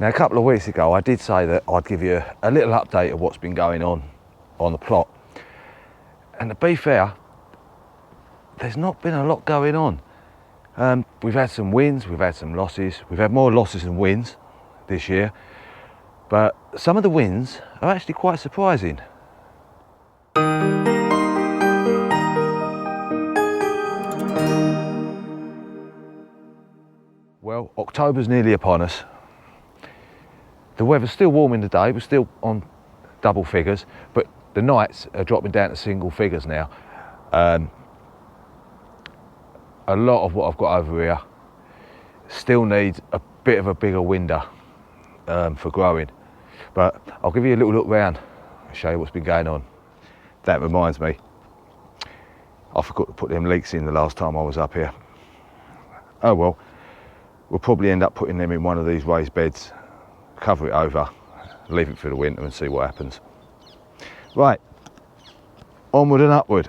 Now, a couple of weeks ago, I did say that I'd give you a little update of what's been going on the plot. And to be fair, there's not been a lot going on. We've had some wins, we've had some losses. We've had more losses than wins this year. But some of the wins are actually quite surprising. Well, October's nearly upon us. The weather's still warm in the day, we're still on double figures, but the nights are dropping down to single figures now. A lot of what I've got over here still needs a bit of a bigger window for growing. But I'll give you a little look round and show you what's been going on. That reminds me, I forgot to put them leeks in the last time I was up here. Oh well, we'll probably end up putting them in one of these raised beds, cover it over, leave it for the winter and see what happens. Right, onward and upward.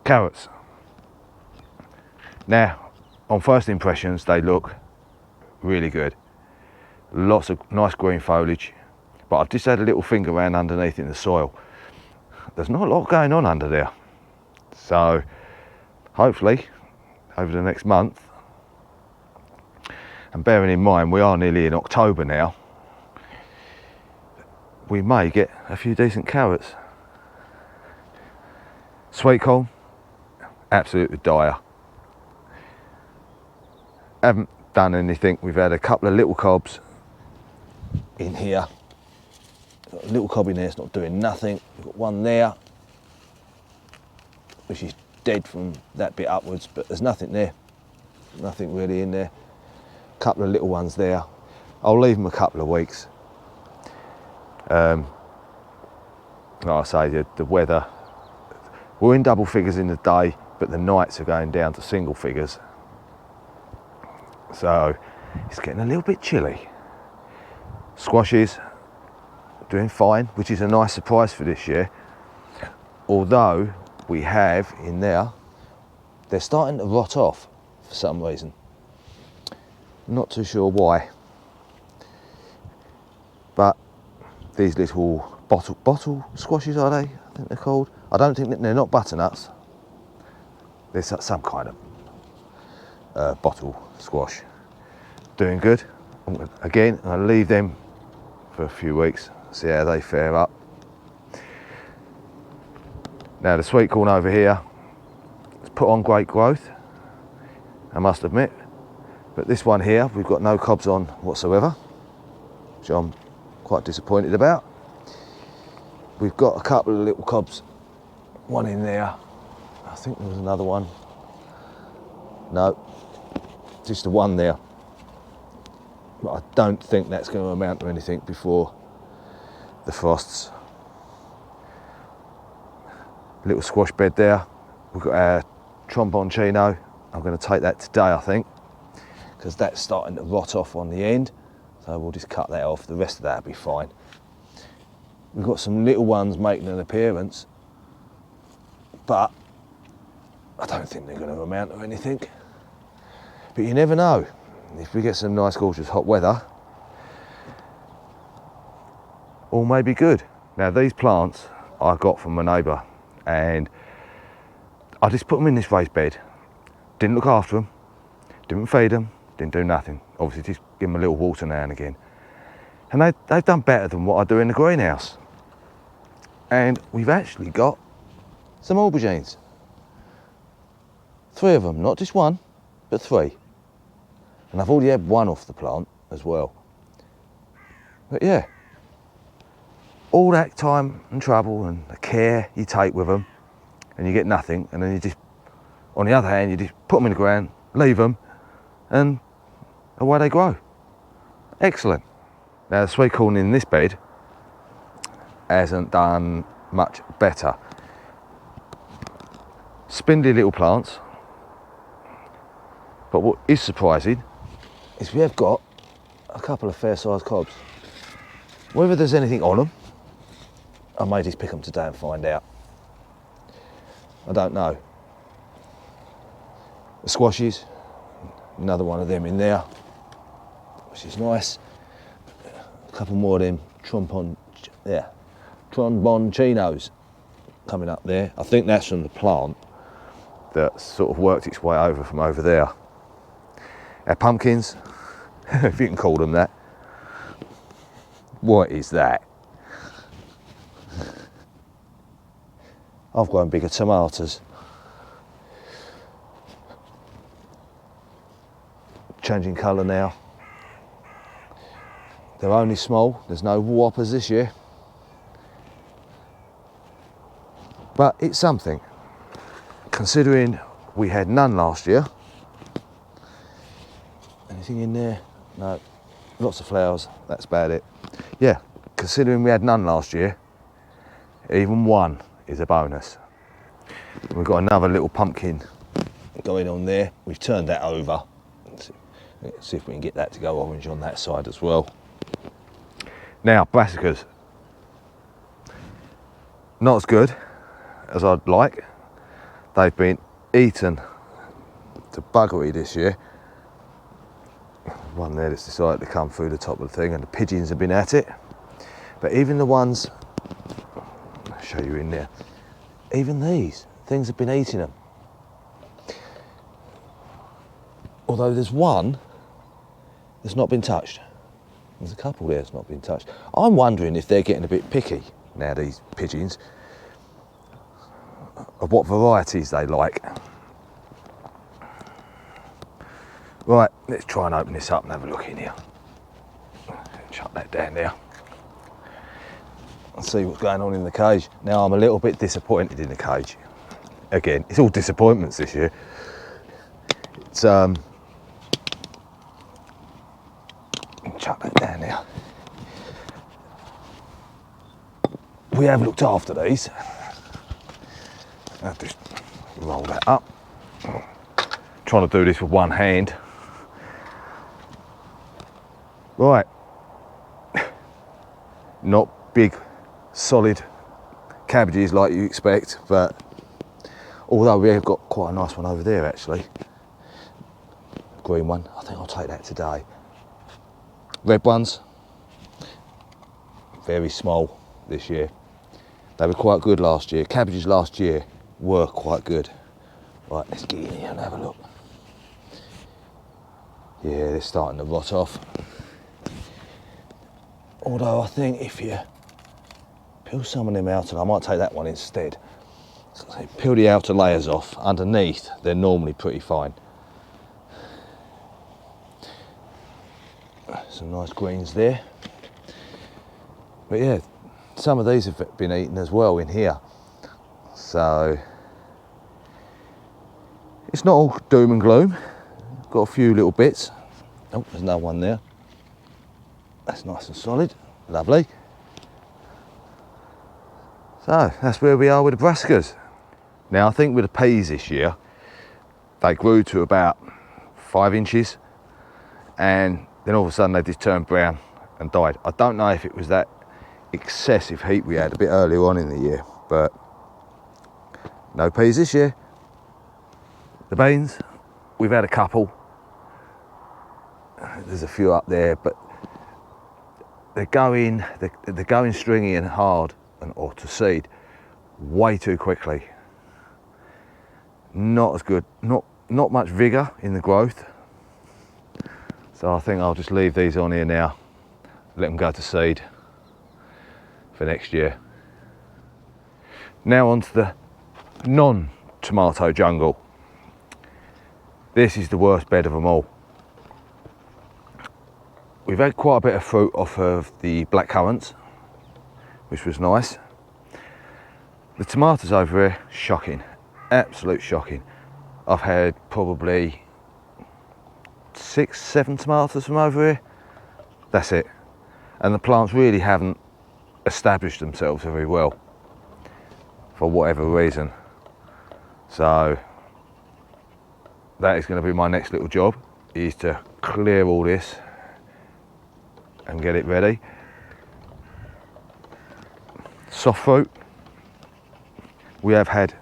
Carrots. Now, on first impressions, they look really good. Lots of nice green foliage, but I've just had a little finger around underneath in the soil. There's not a lot going on under there. So, hopefully, over the next month, and bearing in mind we are nearly in October now, we may get a few decent carrots. Sweet corn, absolutely dire. Haven't done anything. We've had a couple of little cobs in here. Got a little cob in there, it's not doing nothing. We've got one there, which is dead from that bit upwards, but there's nothing there. Nothing really in there. A couple of little ones there. I'll leave them a couple of weeks. Like I say, the weather, we're in double figures in the day, but the nights are going down to single figures. So it's getting a little bit chilly. Squashes doing fine, which is a nice surprise for this year. Although we have in there, they're starting to rot off for some reason. Not too sure why. But these little bottle squashes, are they? I think they're called. I don't think that they're not butternuts. There's some kind of bottle squash. Doing good. Again, I'll leave them for a few weeks, see how they fare up. Now the sweet corn over here, it's put on great growth, I must admit. But this one here, we've got no cobs on whatsoever, which I'm quite disappointed about. We've got a couple of little cobs, one in there. I think there was another one. No, just the one there. But I don't think that's going to amount to anything before the frosts. Little squash bed there. We've got our tromboncino. I'm going to take that today, I think, because that's starting to rot off on the end. So we'll just cut that off. The rest of that will be fine. We've got some little ones making an appearance, but I don't think they're going to amount to anything. But you never know. If we get some nice, gorgeous hot weather, all may be good. Now these plants I got from my neighbour, and I just put them in this raised bed. Didn't look after them, didn't feed them, didn't do nothing. Obviously just give them a little water now and again. And they've done better than what I do in the greenhouse. And we've actually got some aubergines. 3 of them, not just one, but 3. And I've already had one off the plant as well. But yeah, all that time and trouble and the care you take with them, and you get nothing, and then you just, on the other hand, you just put them in the ground, leave them, and away they grow. Excellent. Now the sweet corn in this bed hasn't done much better. Spindly little plants, but what is surprising is we have got a couple of fair-sized cobs. Whether there's anything on them, I may just pick them today and find out. I don't know. The squashes, another one of them in there. which is nice. A couple more of them tromboncinos coming up there. I think that's from the plant that sort of worked its way over from over there. Our pumpkins, if you can call them that. What is that? I've grown bigger tomatoes. Changing colour now. They're only small, there's no whoppers this year. But it's something, considering we had none last year. Anything in there? No. Lots of flowers, that's about it. Yeah, considering we had none last year, even one is a bonus. We've got another little pumpkin going on there. We've turned that over. Let's see if we can get that to go orange on that side as well. Now, brassicas. Not as good as I'd like. They've been eaten to buggery this year. One there that's decided to come through the top of the thing, and the pigeons have been at it. But even the ones, I'll show you in there, even these things have been eating them. Although there's one that's not been touched. There's a couple there that's not been touched. I'm wondering if they're getting a bit picky now, these pigeons, of what varieties they like. Right, let's try and open this up and have a look in here. Shut that down there. And see what's going on in the cage. Now, I'm a little bit disappointed in the cage. Again, it's all disappointments this year. It's chuck that down there. We have looked after these. I'll just roll that up. Trying to do this with one hand. Right. Not big, solid cabbages like you expect, but although we have got quite a nice one over there actually. Green one, I think I'll take that today. Red ones, very small this year. They were quite good last year. Cabbages last year were quite good. Right, let's get in here and have a look. Yeah, they're starting to rot off. Although I think if you peel some of them out, and I might take that one instead. So peel the outer layers off. Underneath, they're normally pretty fine. Some nice greens there. But yeah, some of these have been eaten as well in here. So it's not all doom and gloom. Got a few little bits. Oh, there's another one there. That's nice and solid. Lovely. So that's where we are with the brassicas. Now I think with the peas this year, they grew to about 5 inches, and then all of a sudden they just turned brown and died. I don't know if it was that excessive heat we had a bit earlier on in the year, but no peas this year. The beans, we've had a couple. There's a few up there, but they're going stringy and hard or to seed way too quickly. Not as good, not much vigour in the growth. So I think I'll just leave these on here now, let them go to seed for next year. Now on to the non-tomato jungle. This is the worst bed of them all. We've had quite a bit of fruit off of the black currants, which was nice. The tomatoes over here, shocking, absolute shocking. I've had probably 6, 7 tomatoes from over here. That's it. And the plants really haven't established themselves very well for whatever reason. So that is going to be my next little job, is to clear all this and get it ready. Soft fruit, we have had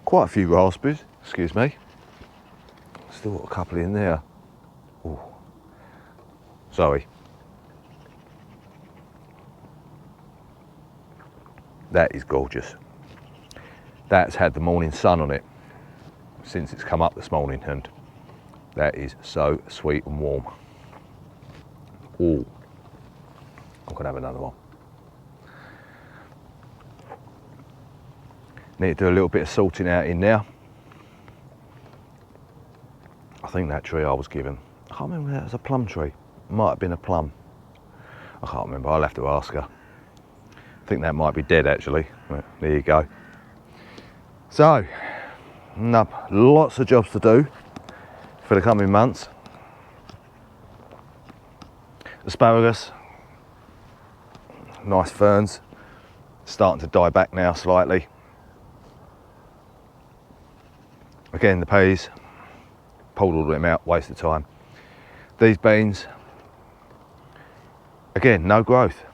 quite a few raspberries, excuse me. Still got a couple in there. Ooh. Sorry. That is gorgeous. That's had the morning sun on it since it's come up this morning, and that is so sweet and warm. Ooh, I'm gonna have another one. Need to do a little bit of salting out in there. I think that tree I was given, I can't remember if that was a plum tree. Might have been a plum. I can't remember, I'll have to ask her. I think that might be dead actually. But there you go. So, lots of jobs to do for the coming months. Asparagus, nice ferns, starting to die back now slightly. Again, the peas, pulled all of them out, waste of time. These beans, again, no growth.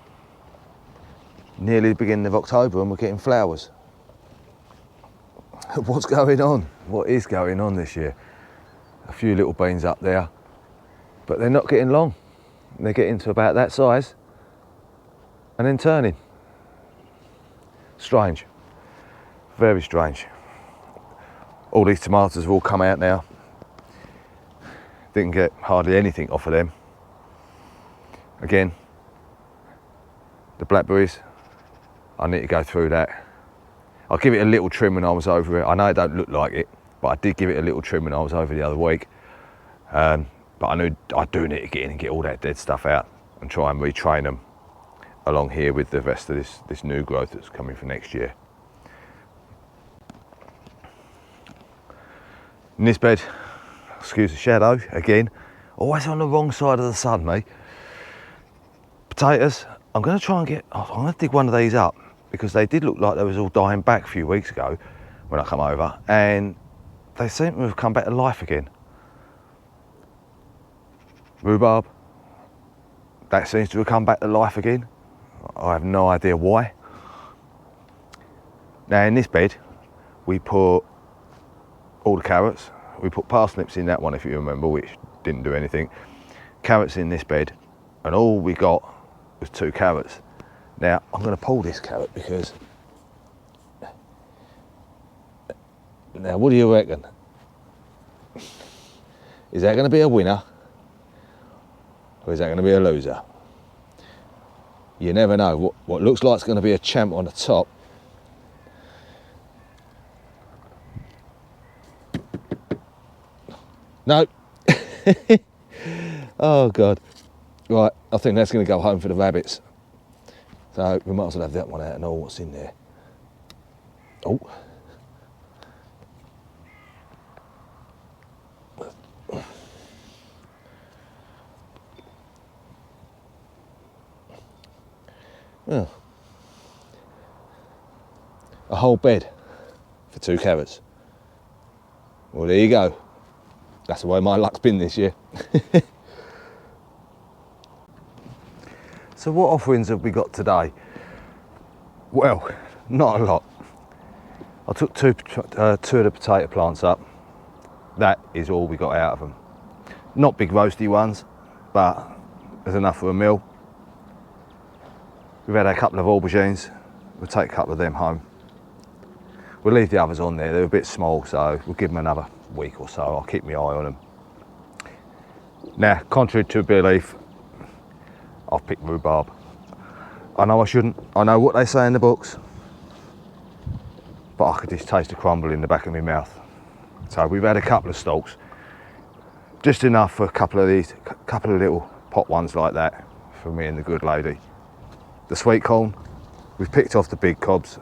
Nearly the beginning of October and we're getting flowers. What's going on? What is going on this year? A few little beans up there, but they're not getting long. They're getting to about that size and then turning. Strange, very strange. All these tomatoes have all come out now. Didn't get hardly anything off of them. Again, the blackberries, I need to go through that. I'll give it a little trim when I was over it. I know it don't look like it, but I did give it a little trim when I was over the other week. But I knew I do need to get in and get all that dead stuff out and try and retrain them along here with the rest of this new growth that's coming for next year. In this bed, excuse the shadow again, always on the wrong side of the sun, me. Potatoes, I'm going to try and I'm going to dig one of these up because they did look like they was all dying back a few weeks ago when I come over, and they seem to have come back to life again. Rhubarb, that seems to have come back to life again. I have no idea why. Now in this bed, we put all the carrots. We put parsnips in that one, if you remember, which didn't do anything. Carrots in this bed, and all we got was 2 carrots. Now I'm going to pull this carrot because, now what do you reckon? Is that going to be a winner? Or is that going to be a loser? You never know. What looks like it's going to be a champ on the top. No. Oh God. Right, I think that's going to go home for the rabbits. So we might as well have that one out and know what's in there. Oh. Oh. A whole bed for 2 carrots. Well, there you go. That's the way my luck's been this year. So what offerings have we got today? Well, not a lot. I took two of the potato plants up. That is all we got out of them. Not big roasty ones, but there's enough for a meal. We've had a couple of aubergines. We'll take a couple of them home. We'll leave the others on there. They're a bit small, so we'll give them another week or so. I'll keep my eye on them. Now, contrary to belief, I've picked rhubarb. I know I shouldn't. I know what they say in the books, but I could just taste the crumble in the back of my mouth. So we've had a couple of stalks, just enough for a couple of little pot ones like that for me and the good lady. The sweet corn, we've picked off the big cobs.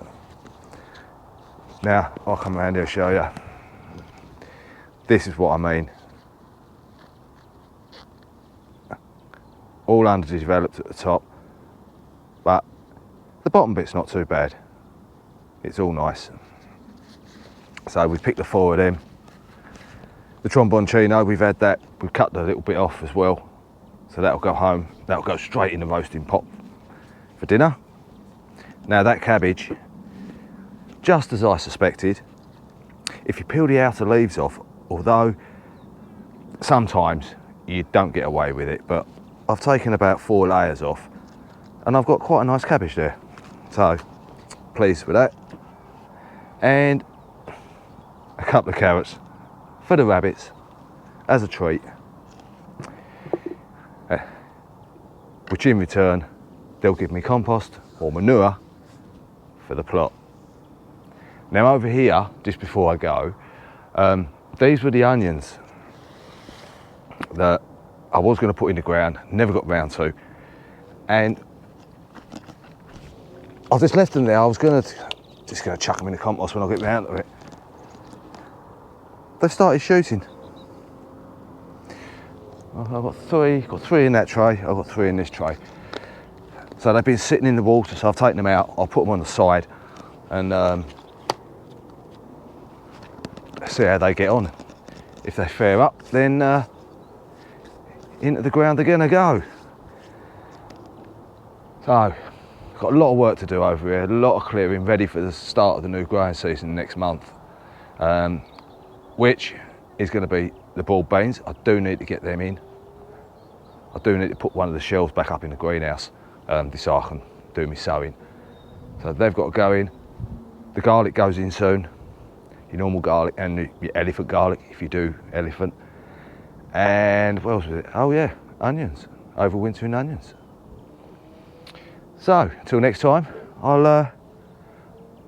Now I'll come around here and show you. This is what I mean. All underdeveloped at the top, but the bottom bit's not too bad. It's all nice. So we've picked the 4 of them. The tromboncino, we've had that. We've cut the little bit off as well, so that'll go home. That'll go straight in the roasting pot for dinner. Now that cabbage, just as I suspected, if you peel the outer leaves off, although sometimes you don't get away with it, but I've taken about 4 layers off and I've got quite a nice cabbage there. So pleased with that. And a couple of carrots for the rabbits as a treat, which in return they'll give me compost or manure for the plot. Now over here, just before I go, these were the onions that I was going to put in the ground, never got round to, and I just left them there. I was just going to chuck them in the compost when I get round to it. They started shooting. I've got three in that tray, I've got 3 in this tray. So they've been sitting in the water, so I've taken them out, I'll put them on the side and see how they get on. If they fare up, then into the ground they're gonna go. So, got a lot of work to do over here, a lot of clearing, ready for the start of the new growing season next month, which is going to be the broad beans. I do need to get them in. I do need to put one of the shelves back up in the greenhouse this I can do my sowing. So they've got to go in. The garlic goes in soon, your normal garlic and your elephant garlic if you do elephant. And what else was it? Oh yeah, onions, overwintering onions. So until next time, I'll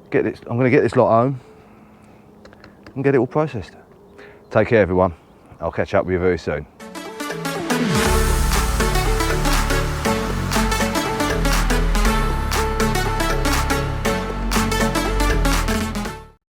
get this. I'm going to get this lot home and get it all processed. Take care, everyone. I'll catch up with you very soon.